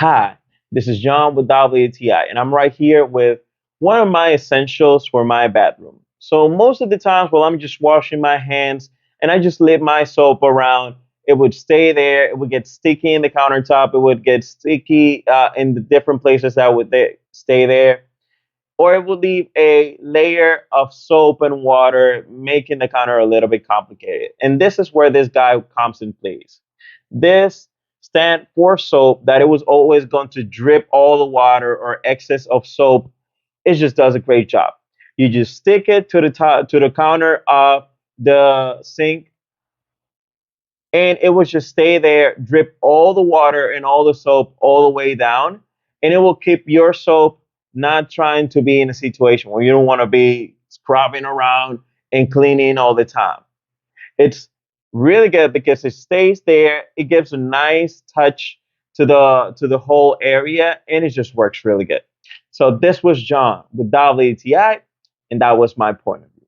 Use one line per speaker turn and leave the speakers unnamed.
Hi, this is John with WTI, and I'm right here with one of my essentials for my bathroom. So most of the times while I'm just washing my hands and I just leave my soap around, it would stay there. It would get sticky in the countertop. It would get sticky in the different places that would stay there, or it would leave a layer of soap and water, making the counter a little bit complicated. And this is where this guy comes in place. This stand for soap that it was always going to drip all the water or excess of soap. It just does a great job. You just stick it to the top to the counter of the sink, and it will just stay there, drip all the water and all the soap all the way down, and it will keep your soap not trying to be in a situation where you don't want to be scrubbing around and cleaning all the time. It's really good because it stays there. It gives a nice touch to the whole area, and it just works really good. So this was John with WTI, and that was my point of view.